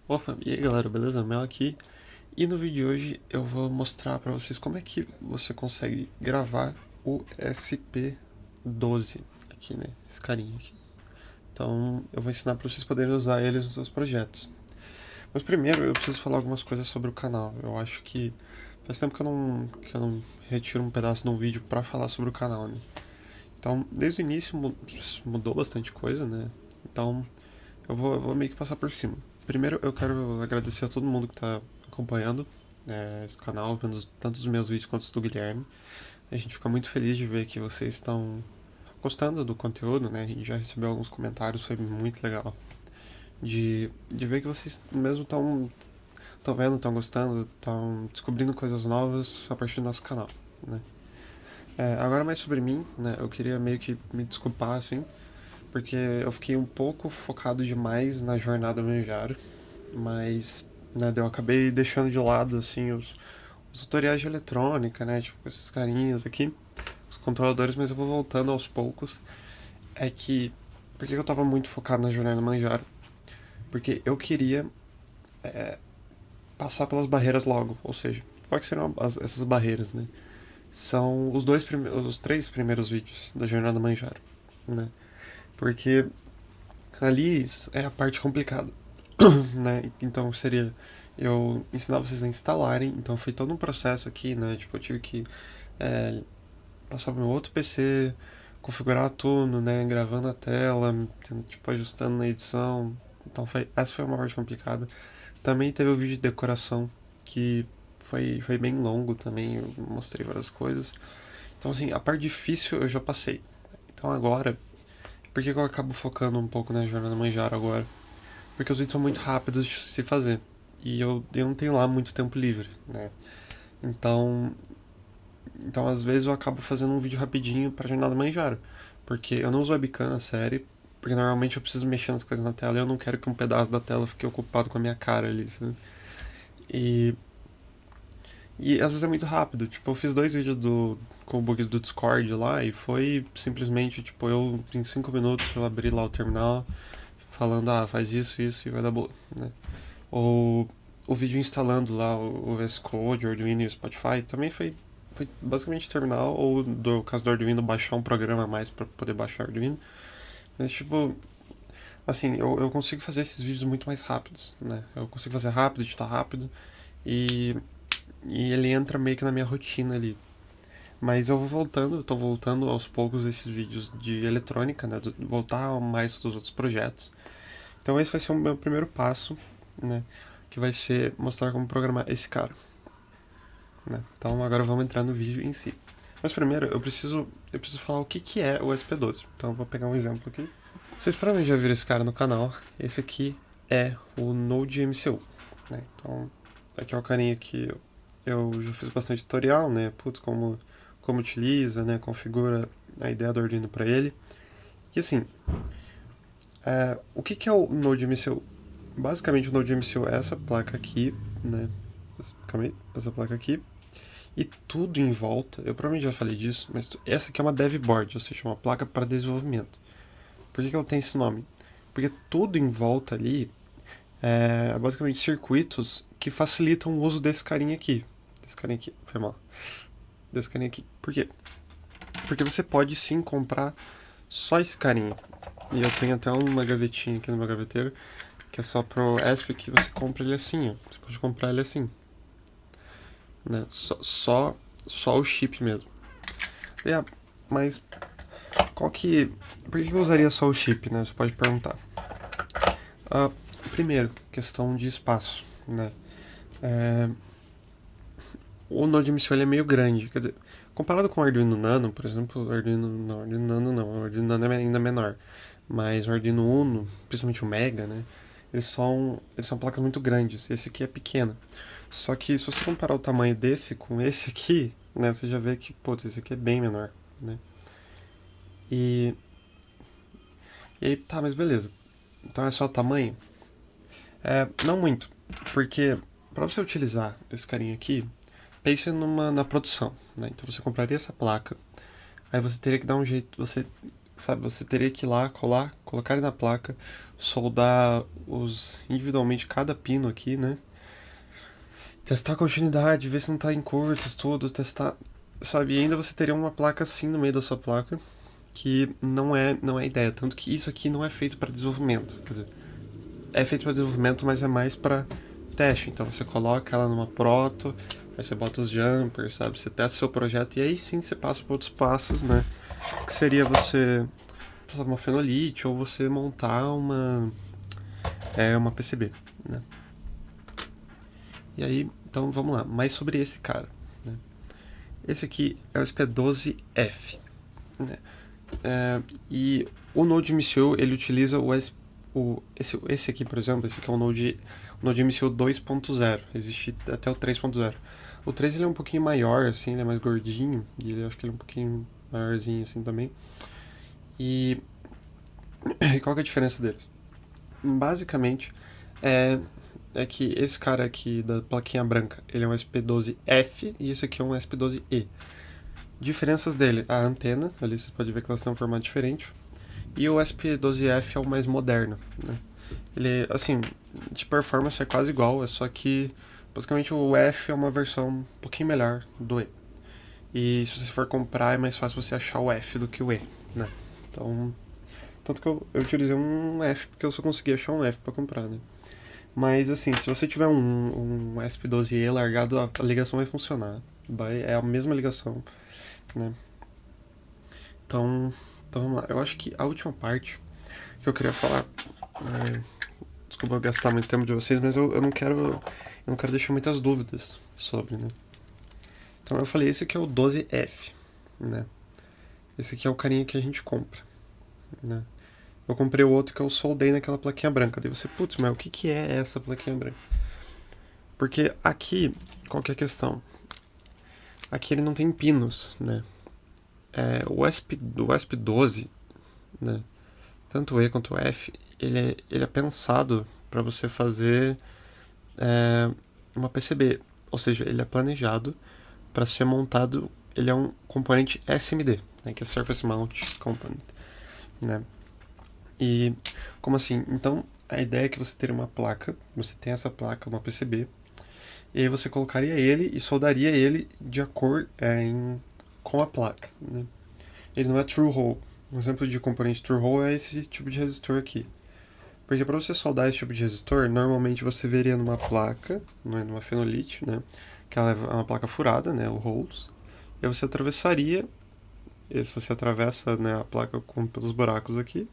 Opa, e aí galera, beleza? Mel aqui. E no vídeo de hoje eu vou mostrar pra vocês como é que você consegue gravar o SP12 aqui, né? Esse carinha aqui. Então eu vou ensinar pra vocês poderem usar eles nos seus projetos. Mas primeiro eu preciso falar algumas coisas sobre o canal. Eu acho que faz tempo que eu não retiro um pedaço de um vídeo pra falar sobre o canal, né? Então, desde o início mudou bastante coisa, né? Então, eu vou meio que passar por cima. Primeiro, eu quero agradecer a todo mundo que está acompanhando esse canal, vendo tanto os meus vídeos quanto os do Guilherme. A gente fica muito feliz de ver que vocês estão gostando do conteúdo, né? A gente já recebeu alguns comentários, foi muito legal. De ver que vocês mesmo estão vendo, estão gostando, estão descobrindo coisas novas a partir do nosso canal, né? Agora mais sobre mim, né? Eu queria meio que me desculpar, assim, porque eu fiquei um pouco focado demais na jornada Manjaro, mas né, eu acabei deixando de lado assim os tutoriais de eletrônica, né, tipo com esses carinhas aqui, os controladores, mas eu vou voltando aos poucos. É que por que eu tava muito focado na jornada Manjaro? Porque eu queria passar pelas barreiras logo, ou seja, quais que serão essas barreiras, né? São os três primeiros vídeos da jornada Manjaro, né? Porque ali é a parte complicada, né? Então seria eu ensinar vocês a instalarem, então foi todo um processo aqui, né? Tipo, eu tive que é, passar pro meu outro PC, configurar tudo, né? Gravando a tela, tipo, ajustando na edição. Então essa foi uma parte complicada. Também teve o vídeo de decoração, que foi bem longo também, eu mostrei várias coisas. Então assim, a parte difícil eu já passei. Então agora, por que eu acabo focando um pouco na jornada Manjaro agora? Porque os vídeos são muito rápidos de se fazer. E eu não tenho lá muito tempo livre, né? Então, então às vezes eu acabo fazendo um vídeo rapidinho pra jornada Manjaro. Porque eu não uso webcam na série, porque normalmente eu preciso mexer nas coisas na tela e eu não quero que um pedaço da tela fique ocupado com a minha cara ali, sabe? E, e às vezes é muito rápido. Tipo, eu fiz dois vídeos com o bug do Discord lá e foi simplesmente, tipo, eu em 5 minutos eu abri lá o terminal falando, faz isso e vai dar boa, né? Ou o vídeo instalando lá o VS Code, o Arduino e o Spotify também foi basicamente terminal, ou do caso do Arduino baixar um programa a mais para poder baixar o Arduino. Mas tipo, assim, eu consigo fazer esses vídeos muito mais rápidos, né? Eu consigo fazer rápido, editar rápido e, e ele entra meio que na minha rotina ali. Mas eu tô voltando aos poucos esses vídeos de eletrônica, né? Voltar mais dos outros projetos. Então esse vai ser o meu primeiro passo, né? Que vai ser mostrar como programar esse cara, né? Então agora vamos entrar no vídeo em si. Mas primeiro eu preciso falar o que é o SP12. Então eu vou pegar um exemplo aqui. Vocês provavelmente já viram esse cara no canal. Esse aqui é o Node MCU, né? Então aqui é o carinha que eu já fiz bastante tutorial, né? Putz, como utiliza, né? Configura a ideia do Arduino para ele. E assim, o que é o Node MCU? Basicamente o Node MCU é essa placa aqui, né? Calma aí, essa placa aqui. E tudo em volta, eu provavelmente já falei disso, mas essa aqui é uma dev board, ou seja, uma placa para desenvolvimento. Por que ela tem esse nome? Porque tudo em volta ali é basicamente circuitos que facilitam o uso desse carinha aqui. Desse carinha aqui, foi mal. Desse carinha aqui. Por quê? Porque você pode sim comprar só esse carinha. E eu tenho até uma gavetinha aqui no meu gaveteiro, que é só pro ESP, que você compra ele assim, ó. Você pode comprar ele assim, né? Só o chip mesmo. É, mas qual que. Por que eu usaria só o chip, né? Você pode perguntar. Ah, primeiro, questão de espaço, né? É, o Node MCU ele é meio grande, quer dizer, comparado com o Arduino Nano, por exemplo, o Arduino Nano não, o Arduino Nano é ainda menor, mas o Arduino Uno, principalmente o Mega, né? Eles são placas muito grandes, esse aqui é pequeno. Só que se você comparar o tamanho desse com esse aqui, né, você já vê que, putz, esse aqui é bem menor, né? E, e aí, tá, mas beleza. Então é só o tamanho? Não muito, porque para você utilizar esse carinha aqui, pense na produção, né? Então você compraria essa placa, aí você teria que dar um jeito, você sabe? Você teria que ir lá, colar, colocar ele na placa, soldar individualmente cada pino aqui, né? Testar a continuidade, ver se não tá em curtos, tudo, testar, sabe? E ainda você teria uma placa assim no meio da sua placa, que não é ideia. Tanto que isso aqui não é feito para desenvolvimento. Quer dizer, é feito para desenvolvimento, mas é mais para teste. Então você coloca ela numa proto, aí você bota os jumpers, sabe? Você testa o seu projeto e aí sim você passa por outros passos, né? Que seria você passar uma fenolite ou você montar uma PCB, né? E aí, então vamos lá. Mais sobre esse cara, né? Esse aqui é o SP12F, né? E o Node MCU, ele utiliza esse aqui, por exemplo, esse aqui é o Node MCU 2.0, existe até o 3.0. O 3 ele é um pouquinho maior, assim, ele é mais gordinho, e eu acho que ele é um pouquinho maiorzinho, assim, também. E qual que é a diferença deles? Basicamente, é que esse cara aqui da plaquinha branca, ele é um SP12F e esse aqui é um SP12E. Diferenças dele, a antena, ali você pode ver que elas têm um formato diferente, e o SP12F é o mais moderno, né? Ele, assim, de performance é quase igual, é só que basicamente o F é uma versão um pouquinho melhor do E. E se você for comprar é mais fácil você achar o F do que o E, né? Então, tanto que eu utilizei um F porque eu só consegui achar um F pra comprar, né? Mas assim, se você tiver um SP12E largado, a ligação vai funcionar. É a mesma ligação, né? Então vamos lá. Eu acho que a última parte que eu queria falar. Desculpa eu gastar muito tempo de vocês, mas eu não quero deixar muitas dúvidas sobre, né? Então eu falei, esse aqui é o 12F, né? Esse aqui é o carinha que a gente compra, né? Eu comprei o outro que eu soldei naquela plaquinha branca. Daí você, putz, mas o que é essa plaquinha branca? Porque aqui, qual que é a questão? Aqui ele não tem pinos, né? O ESP12, né? Tanto o E quanto o F, ele é pensado para você fazer uma PCB. Ou seja, ele é planejado para ser montado. Ele é um componente SMD, né? Que é Surface Mount Component, né? E como assim? Então a ideia é que você teria uma placa, você tem essa placa, uma PCB, e aí você colocaria ele e soldaria ele de acordo com a placa, né? Ele não é true hole. Um exemplo de componente true hole é esse tipo de resistor aqui. Porque para você soldar esse tipo de resistor, normalmente você veria numa placa, numa fenolite, né? Que ela é uma placa furada, né? O holes. E aí você atravessaria, e você atravessa, né, a placa pelos buracos aqui.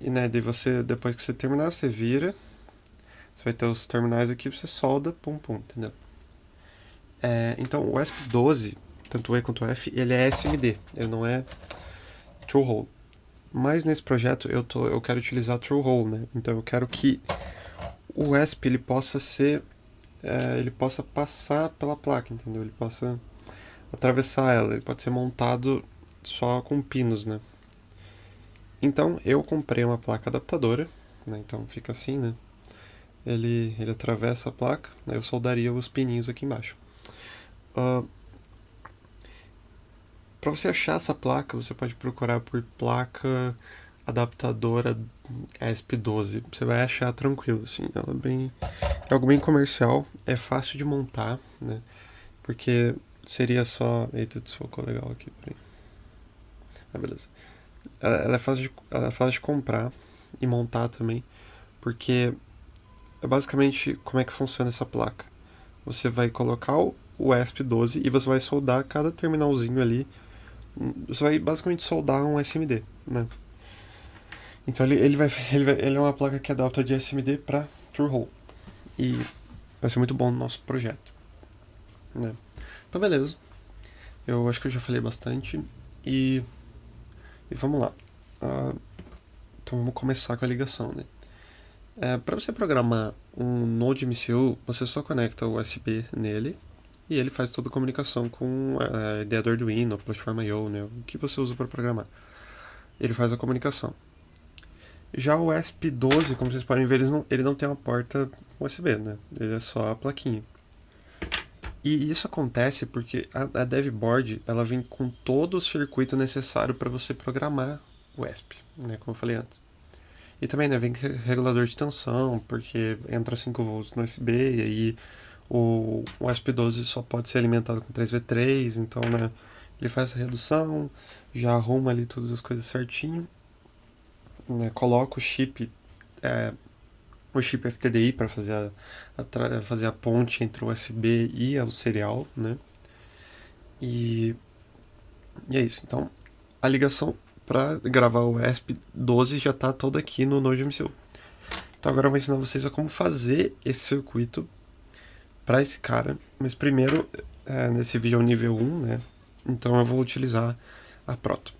E né, daí depois que você terminar, você vira. Você vai ter os terminais aqui, você solda, pum pum, entendeu? Então o ESP12, tanto o E quanto o F, ele é SMD, ele não é True Hole. Mas nesse projeto eu quero utilizar True Hole, né? Então eu quero que o ESP ele possa ele possa passar pela placa, entendeu? Ele possa atravessar ela, ele pode ser montado só com pinos, né? Então eu comprei uma placa adaptadora, né? Então fica assim, né? Ele atravessa a placa, né? Eu soldaria os pininhos aqui embaixo. Para você achar essa placa, você pode procurar por placa adaptadora ESP12. Você vai achar tranquilo, assim. Ela é algo bem comercial, é fácil de montar, né? Porque seria só... Eita, desfocou legal aqui, peraí. Beleza. Ela é fácil de comprar e montar também, porque basicamente como é que funciona essa placa. Você vai colocar o ESP12 e você vai soldar cada terminalzinho ali. Você vai basicamente soldar um SMD, né? Então ele é uma placa que adapta de SMD para True Hole. E vai ser muito bom no nosso projeto, né? Então beleza. Eu acho que eu já falei bastante. E vamos lá. Então vamos começar com a ligação, né? Para você programar um Node MCU, você só conecta o USB nele e ele faz toda a comunicação com a ideia do Arduino, a plataforma I/O, né? O que você usa para programar. Ele faz a comunicação. Já o ESP12, como vocês podem ver, ele não tem uma porta USB, né? Ele é só a plaquinha. E isso acontece porque a DevBoard ela vem com todo o circuito necessário para você programar o ESP, né, como eu falei antes. E também, né, vem regulador de tensão, porque entra 5 volts no USB e aí o ESP12 só pode ser alimentado com 3V3, então, né, ele faz essa redução, já arruma ali todas as coisas certinho, né, coloca o chip FTDI para fazer a ponte entre o USB e o serial, né? E é isso. Então, a ligação para gravar o ESP12 já está toda aqui no NodeMCU. Então agora eu vou ensinar vocês a como fazer esse circuito para esse cara. Mas primeiro, nesse vídeo é o nível 1, né? Então eu vou utilizar a Proto.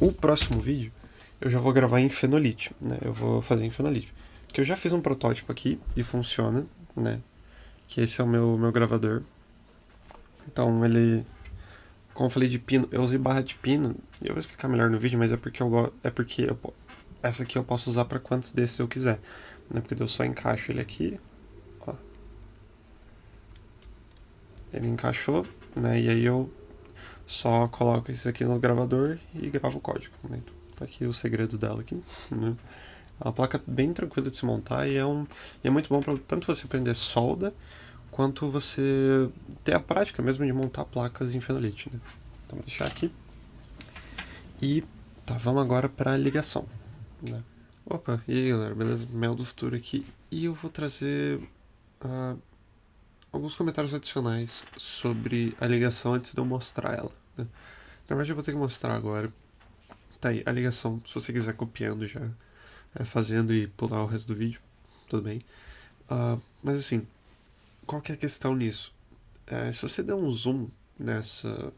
O próximo vídeo eu já vou gravar em Fenolite, né? Eu vou fazer em Fenolite. Porque eu já fiz um protótipo aqui e funciona, né? Que esse é o meu gravador. Então ele, como eu falei de pino, eu usei barra de pino. Eu vou explicar melhor no vídeo, mas essa aqui eu posso usar para quantos desses eu quiser, né? Porque eu só encaixo ele aqui, ó. Ele encaixou, né? E aí eu só coloco esse aqui no gravador e gravo o código, né? Então, tá aqui os segredos dela aqui, né? É uma placa bem tranquila de se montar e é muito bom para tanto você aprender solda quanto você ter a prática mesmo de montar placas em Fenolite, né? Então vou deixar aqui. E tá, vamos agora para a ligação, né? Opa, e aí galera, beleza? Mel do Futuro aqui. E eu vou trazer alguns comentários adicionais sobre a ligação antes de eu mostrar ela, né? Na verdade eu vou ter que mostrar agora. Tá aí, a ligação, se você quiser copiando já, fazendo e pular o resto do vídeo, tudo bem. Mas assim, qual que é a questão nisso? Se você der um zoom essa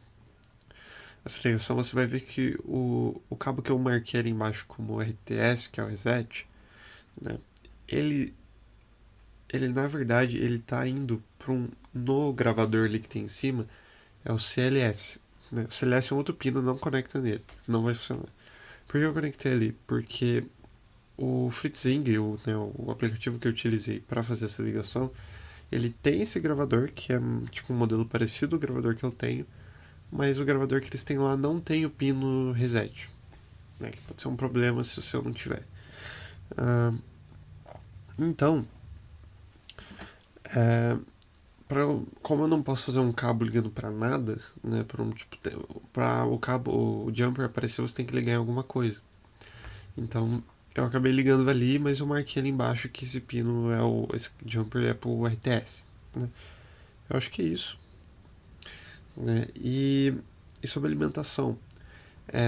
ligação, você vai ver que o cabo que eu marquei ali embaixo como RTS, que é o reset, né, ele na verdade ele tá indo para no gravador ali que tem em cima, é o CLS, né? O CLS é um outro pino, não conecta nele, não vai funcionar. Por que eu conectei ali? Porque o Fritzing, né, o aplicativo que eu utilizei para fazer essa ligação, ele tem esse gravador, que é tipo um modelo parecido ao gravador que eu tenho, mas o gravador que eles têm lá não tem o pino reset, né, que pode ser um problema se o seu não tiver. Então, como eu não posso fazer um cabo ligando para nada, né, para o cabo, o jumper aparecer, você tem que ligar em alguma coisa. Então, eu acabei ligando ali, mas eu marquei ali embaixo que esse pino esse jumper é pro RTS, né? Eu acho que é isso, né? E sobre alimentação,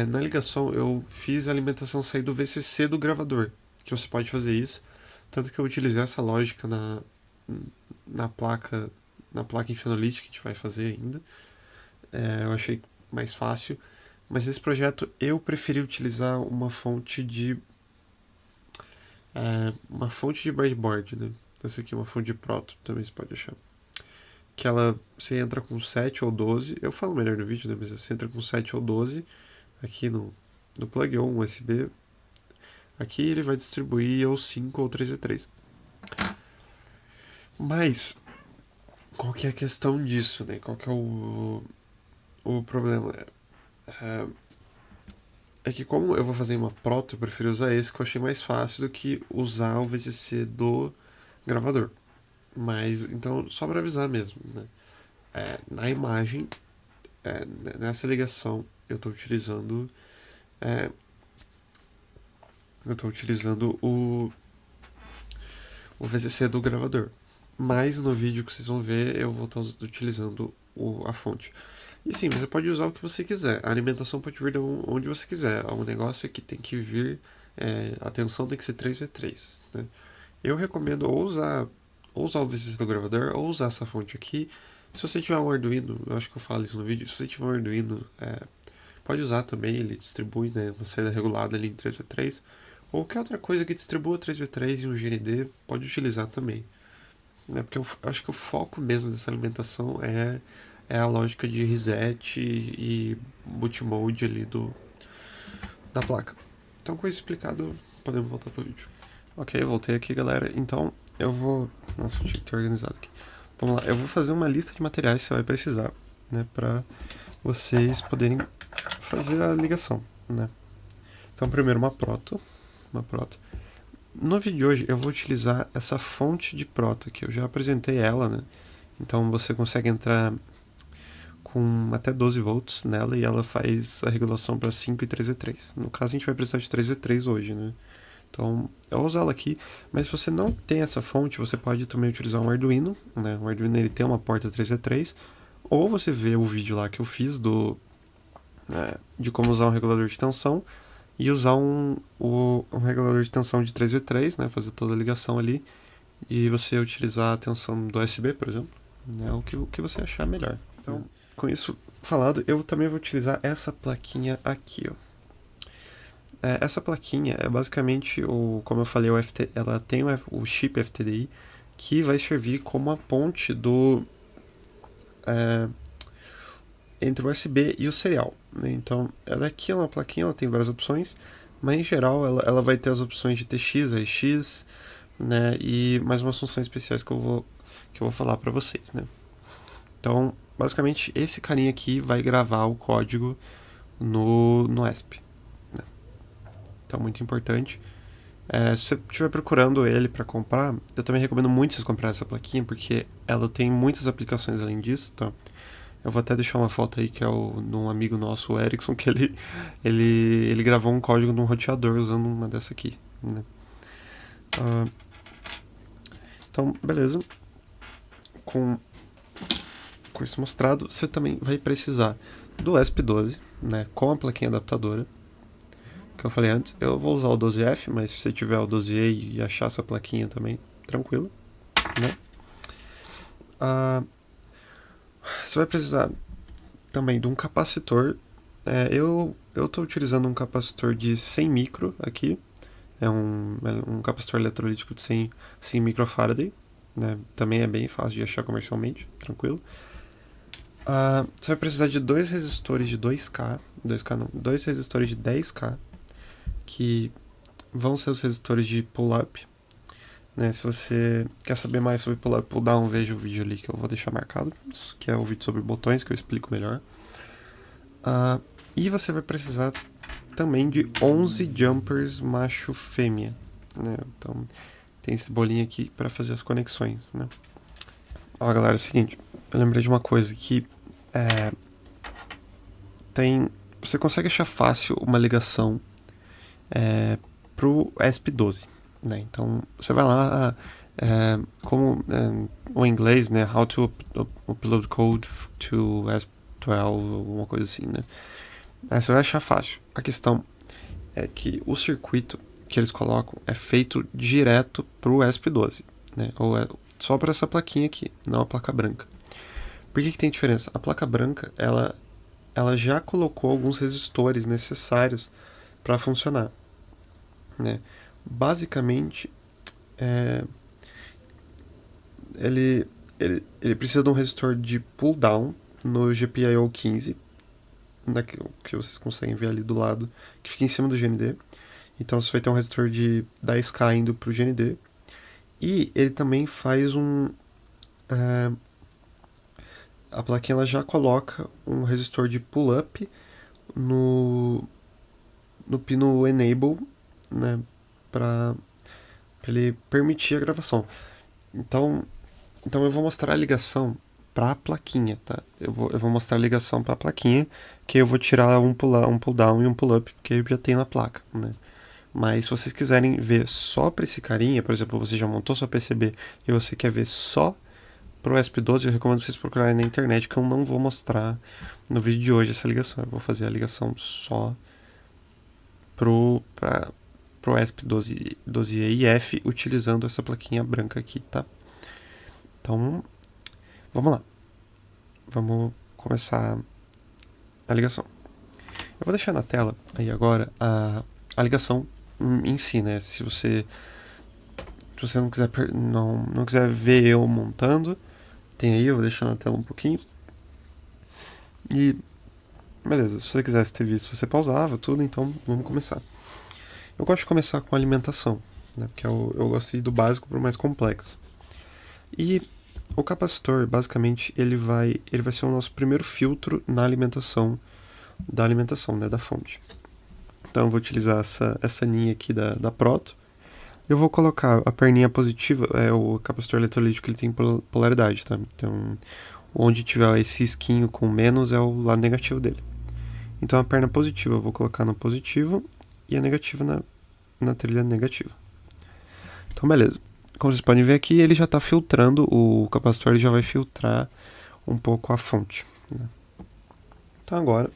na ligação eu fiz a alimentação sair do VCC do gravador, que você pode fazer isso, tanto que eu utilizei essa lógica na placa em Fenolite que a gente vai fazer ainda. Eu achei mais fácil, mas nesse projeto eu preferi utilizar uma fonte de breadboard, né? Essa aqui é uma fonte de proto, também você pode achar. Que você entra com 7 ou 12, eu falo melhor no vídeo, né? Mas você entra com 7 ou 12 aqui no plug ou um USB. Aqui ele vai distribuir ou 5 ou 3v3. Mas, qual que é a questão disso, né? Qual que é o problema? É que como eu vou fazer uma proto, eu prefiro usar esse, que eu achei mais fácil do que usar o VCC do gravador. Mas, então, só para avisar mesmo, né? Na imagem, nessa ligação, eu estou utilizando o VCC do gravador. Mas no vídeo que vocês vão ver, eu vou estar utilizando a fonte. E sim, você pode usar o que você quiser. A alimentação pode vir de onde você quiser. O negócio é que tem que vir. A tensão tem que ser 3v3, né? Eu recomendo ou usar o VCC do gravador ou usar essa fonte aqui. Se você tiver um Arduino, eu acho que eu falo isso no vídeo. Se você tiver um Arduino, pode usar também. Ele distribui, né, uma saída regulada ali em 3v3. Ou qualquer outra coisa que distribua 3v3 e um GND, pode utilizar também, né? Porque eu acho que o foco mesmo dessa alimentação é a lógica de reset e boot mode ali da placa. Então, com isso explicado, podemos voltar pro vídeo. Ok, voltei aqui, galera. Então, eu vou... Nossa, eu tinha que ter organizado aqui. vamos lá, eu vou fazer uma lista de materiais que você vai precisar, né, para vocês poderem fazer a ligação, né. Então, primeiro uma proto. No vídeo de hoje eu vou utilizar essa fonte de proto, que eu já apresentei ela, né. Então você consegue entrar com até 12 volts nela e ela faz a regulação para 5 e 3V3. No caso a gente vai precisar de 3V3 hoje, né. Então, eu vou usá-la aqui, mas se você não tem essa fonte, você pode também utilizar um Arduino, né? O Arduino ele tem uma porta 3V3, ou você vê o vídeo lá que eu fiz de como usar um regulador de tensão e usar um regulador de tensão de 3V3, né? Fazer toda a ligação ali e você utilizar a tensão do USB, por exemplo, né? O que você achar melhor. Então, com isso falado, eu também vou utilizar essa plaquinha aqui, ó. Essa plaquinha é basicamente, como eu falei, ela tem o chip FTDI, que vai servir como a ponte entre o USB e o serial, né? Então, ela aqui é uma plaquinha, ela tem várias opções, mas em geral ela vai ter as opções de TX, AX, né? E mais umas funções especiais que eu vou falar para vocês, né? Então, basicamente, esse carinha aqui vai gravar o código no ESP. Então, muito importante. Se você estiver procurando ele para comprar, eu também recomendo muito vocês comprarem essa plaquinha, porque ela tem muitas aplicações além disso, tá? Eu vou até deixar uma foto aí que é de um amigo nosso, o Erickson, que ele gravou um código num roteador usando uma dessa aqui, né? Então, beleza. Com isso mostrado, você também vai precisar do ESP12, né? Com a plaquinha adaptadora. Que eu falei antes, eu vou usar o 12F, mas se você tiver o 12E e achar essa plaquinha também, tranquilo, né? Você vai precisar também de um capacitor. Eu estou utilizando um capacitor de 100 micro aqui, é um capacitor eletrolítico de 100 microfaraday, né? Também é bem fácil de achar comercialmente, tranquilo. Você vai precisar de dois resistores de 2K, dois resistores de 10K, que vão ser os resistores de pull-up, né? Se você quer saber mais sobre pull-up, pull-down, veja o vídeo ali que eu vou deixar marcado, que é o vídeo sobre botões, que eu explico melhor. E você vai precisar também de 11 jumpers macho-fêmea, né? Então tem esse bolinho aqui para fazer as conexões, né? Ó, galera, é o seguinte, eu lembrei de uma coisa que você consegue achar fácil uma ligação pro ESP12, né? Então você vai lá, o inglês, né? How to upload code to ESP12, alguma coisa assim, né? Você vai achar fácil. A questão é que o circuito que eles colocam é feito direto pro ESP12, né? Ou só para essa plaquinha aqui, não a placa branca. Por que tem diferença? A placa branca, ela já colocou alguns resistores necessários para funcionar, né? Basicamente, ele precisa de um resistor de pull down no GPIO 15, que vocês conseguem ver ali do lado, que fica em cima do GND. Então você vai ter um resistor de 10K indo pro GND. E ele também faz a plaquinha ela já coloca um resistor de pull-up no pino Enable, né, para ele permitir a gravação. Então eu vou mostrar a ligação para a plaquinha, tá? Eu vou mostrar a ligação para a plaquinha, que eu vou tirar um pull down e um pull up, porque eu já tenho na placa, né? Mas se vocês quiserem ver só para esse carinha, por exemplo, você já montou sua PCB e você quer ver só pro ESP12, eu recomendo vocês procurarem na internet, que eu não vou mostrar no vídeo de hoje essa ligação. Eu vou fazer a ligação só pro ESP12E e F, utilizando essa plaquinha branca aqui, tá? Então, vamos lá. Vamos começar a ligação. Eu vou deixar na tela aí agora a ligação em si, né? Se você não quiser ver eu montando, tem aí, eu vou deixar na tela um pouquinho. E beleza, se você quisesse ter visto, você pausava tudo, então vamos começar. Eu gosto de começar com a alimentação, né? Porque eu gosto de ir do básico para o mais complexo. E o capacitor, basicamente, ele vai ser o nosso primeiro filtro na alimentação, né, da fonte. Então eu vou utilizar essa linha aqui da Proto. Eu vou colocar a perninha positiva, o capacitor eletrolítico, ele tem polaridade, tá? Então, onde tiver esse risquinho com menos é o lado negativo dele. Então a perna positiva eu vou colocar no positivo e a negativa na trilha negativa. Então beleza. Como vocês podem ver aqui, ele já está filtrando, o capacitor ele já vai filtrar um pouco a fonte, né? Então agora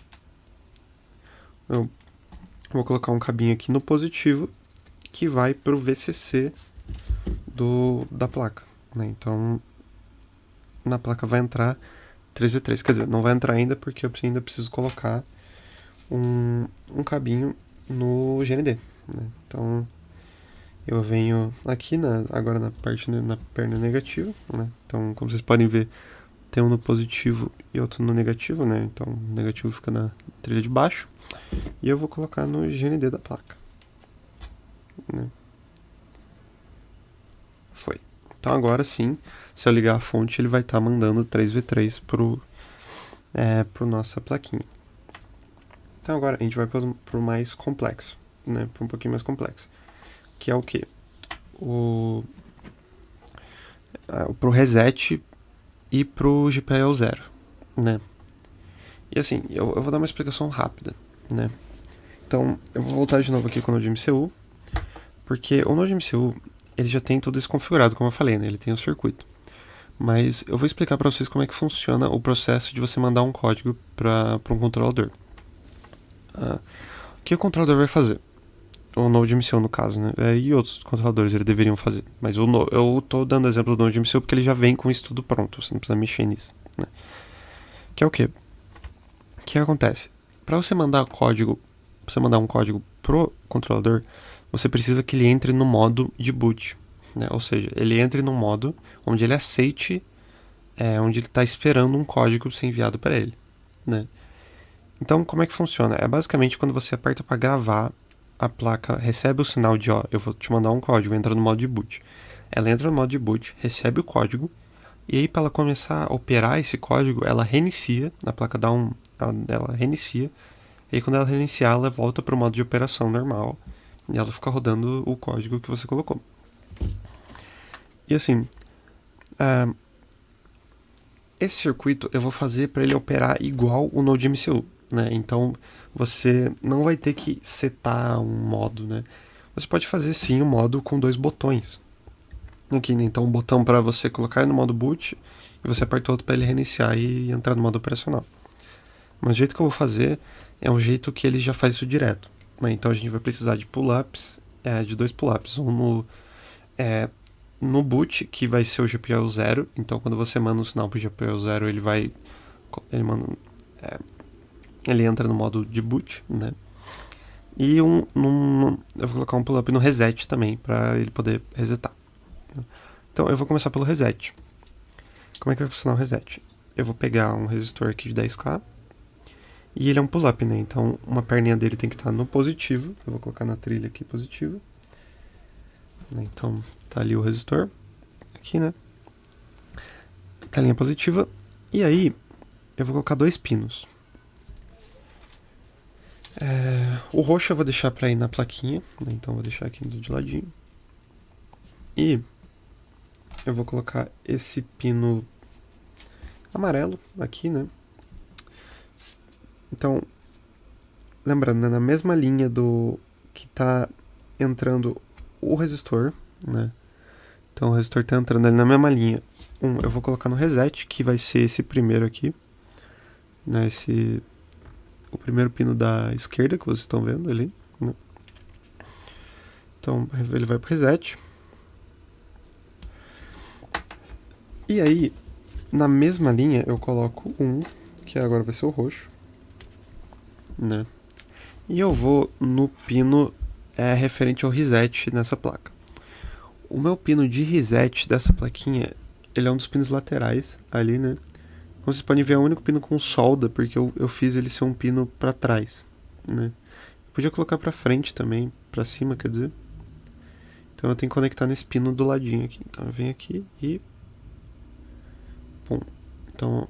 eu vou colocar um cabinho aqui no positivo que vai para o VCC da placa, né? Então na placa vai entrar 3V3, quer dizer, não vai entrar ainda porque eu ainda preciso colocar um cabinho no GND, né? Então eu venho aqui agora na parte, né, na perna negativa, né? Então como vocês podem ver, tem um no positivo e outro no negativo, né? Então o negativo fica na trilha de baixo e eu vou colocar no GND da placa, né? Foi. Então agora sim, se eu ligar a fonte, ele vai estar mandando 3V3 pro nossa plaquinha. Então agora a gente vai pro mais complexo, né? Para um pouquinho mais complexo, que é o quê? Pro reset e pro GPIO 0, né? E assim, eu vou dar uma explicação rápida, né? Então, eu vou voltar de novo aqui com o Node MCU, porque o Node MCU, ele já tem tudo isso configurado, como eu falei, né? Ele tem o circuito. Mas eu vou explicar para vocês como é que funciona o processo de você mandar um código para um controlador. O que o controlador vai fazer? O Node MCU, no caso, né? E outros controladores ele deveriam fazer. Mas eu tô dando exemplo do Node MCU porque ele já vem com isso tudo pronto, você não precisa mexer nisso, né? Que é o quê? O que acontece? Para você mandar um código pro controlador, você precisa que ele entre no modo de boot, né? Ou seja, ele entre no modo onde ele aceite, onde ele está esperando um código ser enviado para ele, né? Então, como é que funciona? É basicamente quando você aperta para gravar, a placa recebe o sinal de, eu vou te mandar um código, entra no modo de boot. Ela entra no modo de boot, recebe o código, e aí para ela começar a operar esse código, ela reinicia, a placa ela reinicia, e aí quando ela reiniciar, ela volta para o modo de operação normal, e ela fica rodando o código que você colocou. E assim, esse circuito eu vou fazer para ele operar igual o Node MCU, né? Então você não vai ter que setar um modo, né? Você pode fazer sim um modo com 2 botões. Aqui, né? Então um botão para você colocar no modo boot e você aperta outro para ele reiniciar e entrar no modo operacional. Mas o jeito que eu vou fazer é um jeito que ele já faz isso direto, né? Então a gente vai precisar de pull-ups, de 2 pull-ups, um no boot, que vai ser o GPIO 0. Então quando você manda um sinal pro GPIO 0, ele entra no modo de boot, né? E eu vou colocar um pull-up no reset também, para ele poder resetar. Então eu vou começar pelo reset. Como é que vai funcionar o reset? Eu vou pegar um resistor aqui de 10K, e ele é um pull-up, né? Então uma perninha dele tem que estar no positivo. Eu vou colocar na trilha aqui positivo. Então tá ali o resistor, aqui, né? Tá a linha positiva. E aí eu vou colocar 2 pinos. O roxo eu vou deixar pra ir na plaquinha, né? Então eu vou deixar aqui de ladinho. E eu vou colocar esse pino amarelo aqui, né? Então, lembrando, né, na mesma linha do que tá entrando o resistor, né? Então o resistor tá entrando ali na mesma linha. Eu vou colocar no reset, que vai ser esse primeiro aqui, né? O primeiro pino da esquerda que vocês estão vendo ali, né? Então ele vai pro reset. E aí, na mesma linha, eu coloco que agora vai ser o roxo, né? E eu vou no pino referente ao reset nessa placa. O meu pino de reset dessa plaquinha, ele é um dos pinos laterais ali, né? Como vocês podem ver, é o único pino com solda, porque eu fiz ele ser um pino para trás, né? Eu podia colocar para frente também, para cima, quer dizer. Então eu tenho que conectar nesse pino do ladinho aqui. Então eu venho aqui e Pum. Então,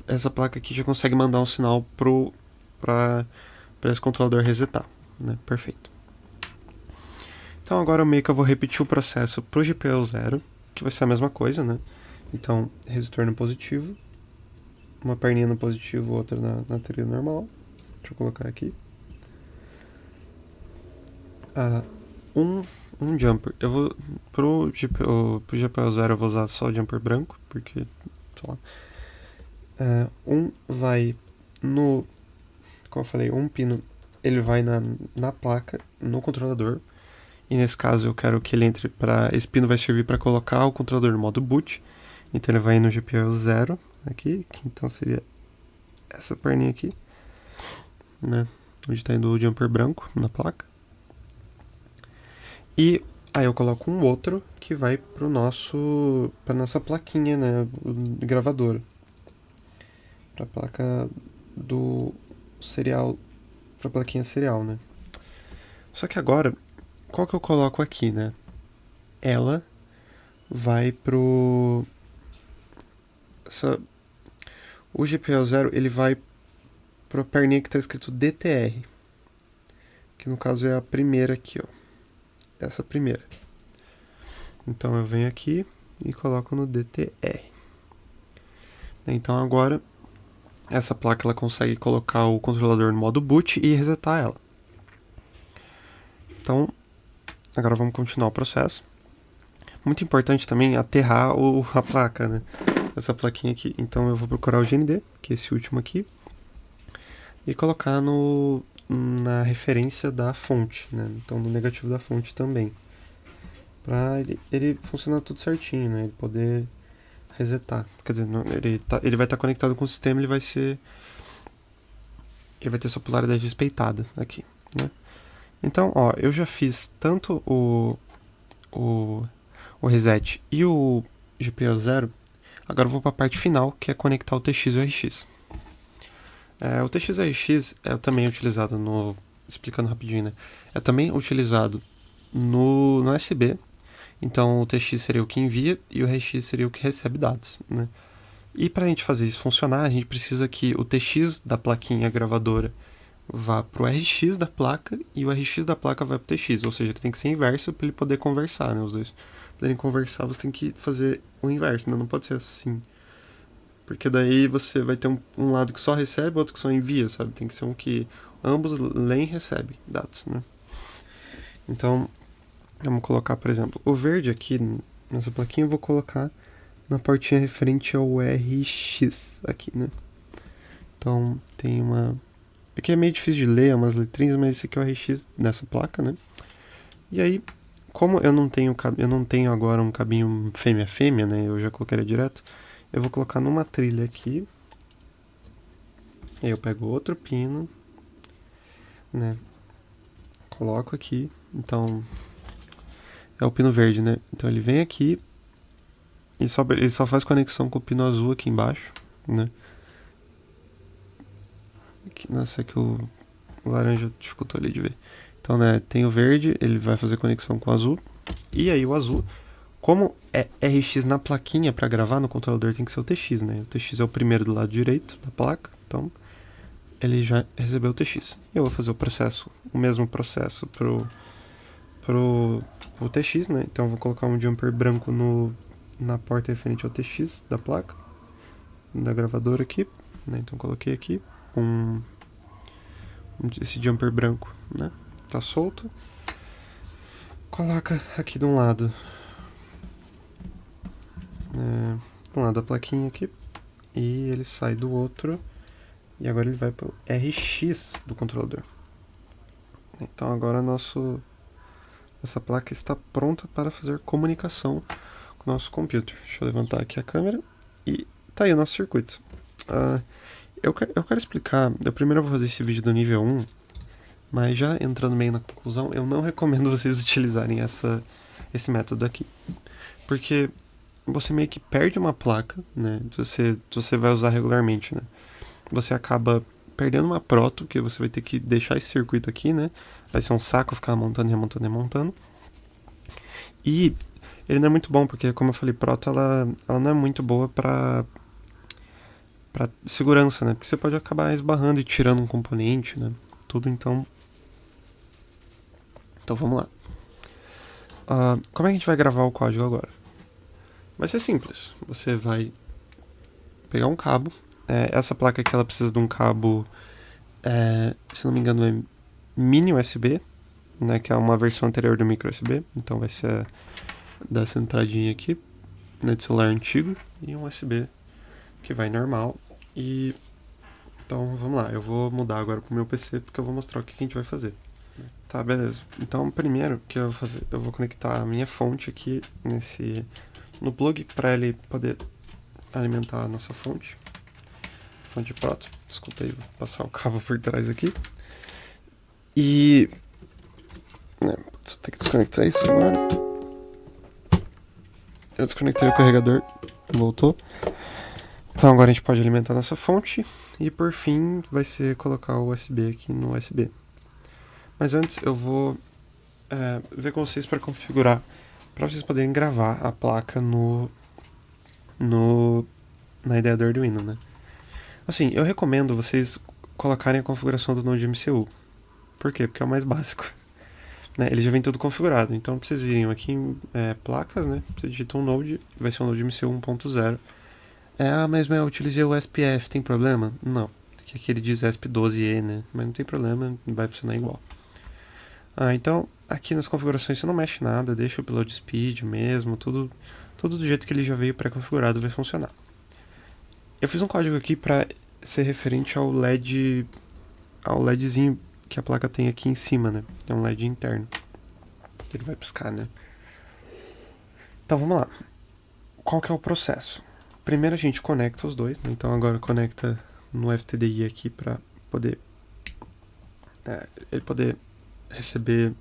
essa placa aqui já consegue mandar um sinal para esse controlador resetar, né? Perfeito. Então agora meio que eu vou repetir o processo pro GPIO 0, que vai ser a mesma coisa, né? Então, resistor no positivo, uma perninha no positivo, outra na trilha normal. Deixa eu colocar aqui. Um jumper. Eu vou pro GPIO 0 eu vou usar só o jumper branco, porque, sei lá. Vai no, como eu falei, um pino, ele vai na placa, no controlador. E nesse caso eu quero que ele entre para... Esse pino vai servir para colocar o controlador no modo boot. Então ele vai no GPIO 0 aqui, que então seria essa perninha aqui, né? Onde está indo o jumper branco na placa. E aí eu coloco um outro que vai para nossa plaquinha, né? Gravadora. Para a placa do serial, para a plaquinha serial, né? Só que agora, qual que eu coloco aqui, né? Ela vai pro... O GPIO 0, ele vai pra perninha que tá escrito DTR. Que no caso é a primeira aqui, ó. Essa primeira. Então eu venho aqui e coloco no DTR. Então agora, essa placa ela consegue colocar o controlador no modo boot e resetar ela. Então, agora vamos continuar o processo. Muito importante também aterrar a placa, né? Essa plaquinha aqui. Então eu vou procurar o GND, que é esse último aqui, e colocar na referência da fonte, né? Então no negativo da fonte também. Pra ele funcionar tudo certinho, né? Ele poder resetar. Quer dizer, ele vai estar conectado com o sistema, ele vai ter sua polaridade respeitada aqui, né? Então, ó, eu já fiz tanto o reset e o GPIO 0. Agora eu vou para a parte final, que é conectar o TX e o RX. O TX e o RX é também utilizado explicando rapidinho, né? É também utilizado no USB. Então o TX seria o que envia e o RX seria o que recebe dados, né? E para a gente fazer isso funcionar, a gente precisa que o TX da plaquinha gravadora vá pro RX da placa e o RX da placa vai pro TX, ou seja, ele tem que ser inverso para ele poder conversar, né? Os dois poderem conversar, você tem que fazer o inverso, né? Não pode ser assim, porque daí você vai ter um lado que só recebe, outro que só envia, sabe? Tem que ser um que ambos leem e recebem dados, né? Então, vamos colocar, por exemplo, o verde aqui nessa plaquinha eu vou colocar na portinha referente ao RX aqui, né? Então, tem uma... Aqui é meio difícil de ler, umas letrinhas, mas esse aqui é o RX dessa placa, né? E aí, como eu não tenho agora um cabinho fêmea-fêmea, né? Eu já colocaria direto. Eu vou colocar numa trilha aqui. Aí eu pego outro pino, né? Coloco aqui. Então, é o pino verde, né? Então ele vem aqui e ele só faz conexão com o pino azul aqui embaixo, né? Nossa, é que o laranja dificultou ali de ver. Então, né, tem o verde, ele vai fazer conexão com o azul. E aí o azul, como é RX na plaquinha para gravar no controlador, tem que ser o TX, né? O TX é o primeiro do lado direito da placa, então ele já recebeu o TX. Eu vou fazer o mesmo processo pro TX, né? Então eu vou colocar um jumper branco na porta referente ao TX da placa, da gravadora aqui, né? Então coloquei aqui esse jumper branco, né? Tá solto. Coloca aqui de um lado a plaquinha aqui e ele sai do outro e agora ele vai para o RX do controlador. Então agora essa placa está pronta para fazer comunicação com o nosso computer. Deixa eu levantar aqui a câmera e tá aí o nosso circuito. Eu quero explicar, primeiro eu vou fazer esse vídeo do nível 1, mas já entrando meio na conclusão, eu não recomendo vocês utilizarem esse método aqui, porque você meio que perde uma placa, né, se você vai usar regularmente, né, você acaba perdendo uma proto, que você vai ter que deixar esse circuito aqui, né, vai ser um saco ficar montando, remontando, e ele não é muito bom, porque como eu falei, proto ela não é muito boa para pra segurança, né? Porque você pode acabar esbarrando e tirando um componente, né? Tudo, então... Então vamos lá. Como é que a gente vai gravar o código agora? Vai ser simples. Você vai pegar um cabo. Essa placa aqui, ela precisa de um cabo, se não me engano, é mini USB, né? Que é uma versão anterior do micro USB. Então vai ser dessa entradinha aqui, né, de celular antigo, e um USB que vai normal. E então vamos lá, eu vou mudar agora pro meu PC porque eu vou mostrar o que a gente vai fazer. Tá, beleza. Então primeiro que eu vou fazer, eu vou conectar a minha fonte aqui no plug para ele poder alimentar a nossa fonte Proto. Desculpa aí, vou passar o cabo por trás aqui. E vou ter que desconectar isso agora. Eu desconectei o carregador, voltou. Então agora a gente pode alimentar a nossa fonte. E por fim vai ser colocar o USB aqui no USB. Mas antes eu vou ver com vocês para configurar, para vocês poderem gravar a placa na ideia do Arduino, né? Assim, eu recomendo vocês colocarem a configuração do Node MCU. Por quê? Porque é o mais básico. Né? Ele já vem tudo configurado. Então, pra vocês virem aqui em placas, né? Você digita um Node, vai ser um Node MCU 1.0. Mas eu utilizei o SPF, tem problema? Não. Porque aqui ele diz ESP12E, né? Mas não tem problema, vai funcionar igual. Então, aqui nas configurações você não mexe nada, deixa o upload speed mesmo, tudo do jeito que ele já veio pré-configurado vai funcionar. Eu fiz um código aqui para ser referente ao LEDzinho que a placa tem aqui em cima, né? É um LED interno. Ele vai piscar, né? Então vamos lá. Qual que é o processo? Primeiro a gente conecta os dois, né? Então agora conecta no FTDI aqui para poder ele poder receber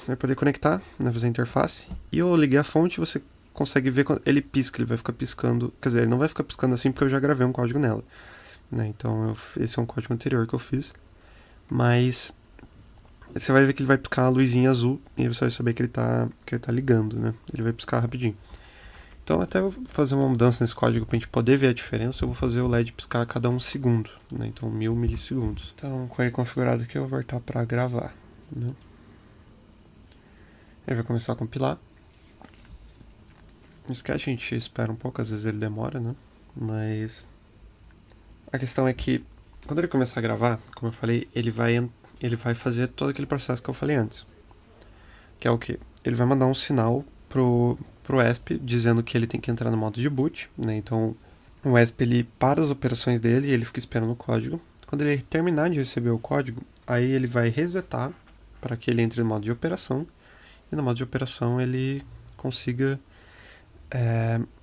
vai poder conectar, né, fazer a interface. E eu liguei a fonte, você consegue ver quando ele pisca, ele vai ficar piscando. Quer dizer, ele não vai ficar piscando assim porque eu já gravei um código nela, né? Então esse é um código anterior que eu fiz. Mas você vai ver que ele vai piscar a luzinha azul e você vai saber que ele tá ligando, né? Ele vai piscar rapidinho. Então até eu vou fazer uma mudança nesse código pra gente poder ver a diferença. Eu vou fazer o LED piscar a cada 1 segundo, né? Então 1000 milissegundos. Então com ele configurado aqui eu vou voltar pra gravar, né? Ele vai começar a compilar. No sketch a gente espera um pouco, às vezes ele demora, né? Mas a questão é que quando ele começar a gravar, como eu falei, ele vai fazer todo aquele processo que eu falei antes. Que é o quê? Ele vai mandar um sinal pro ESP dizendo que ele tem que entrar no modo de boot, né? Então o ESP ele para as operações dele e ele fica esperando o código. Quando ele terminar de receber o código, aí ele vai resetar para que ele entre no modo de operação. E no modo de operação ele consiga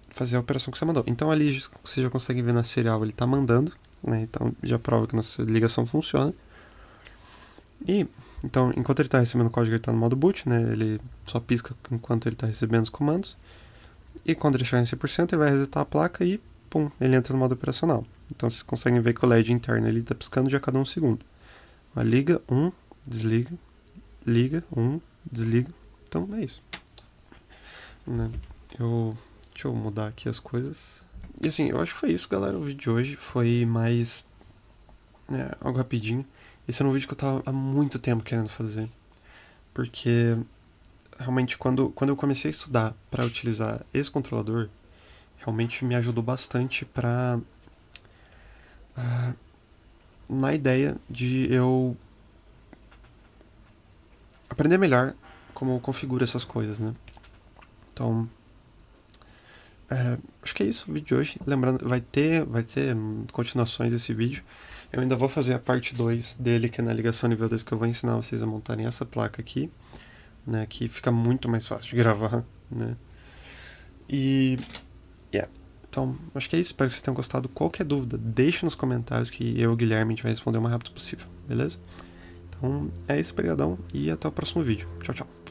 fazer a operação que você mandou. Então ali você já consegue ver na serial ele está mandando, né? Então já prova que nossa ligação funciona. E então enquanto ele está recebendo o código ele está no modo boot, né? Ele só pisca enquanto ele está recebendo os comandos. E quando ele chegar em 100% ele vai resetar a placa e pum, ele entra no modo operacional. Então vocês conseguem ver que o LED interno ele está piscando de a cada 1 segundo. Liga, desliga, liga, desliga. Então é isso. Né? Deixa eu mudar aqui as coisas. E assim, eu acho que foi isso, galera. O vídeo de hoje foi mais algo rapidinho. Esse era um vídeo que eu tava há muito tempo querendo fazer. Porque realmente quando eu comecei a estudar para utilizar esse controlador, realmente me ajudou bastante na ideia de eu aprender melhor como configura essas coisas, né? Então, acho que é isso o vídeo de hoje. Lembrando, vai ter continuações desse vídeo. Eu ainda vou fazer a parte 2 dele, que é na ligação nível 2, que eu vou ensinar vocês a montarem essa placa aqui, né? Que fica muito mais fácil de gravar, né? E, então, acho que é isso. Espero que vocês tenham gostado. Qualquer dúvida, deixe nos comentários que eu e o Guilherme a gente vai responder o mais rápido possível, beleza? Então, é isso, brigadão, e até o próximo vídeo. Tchau, tchau.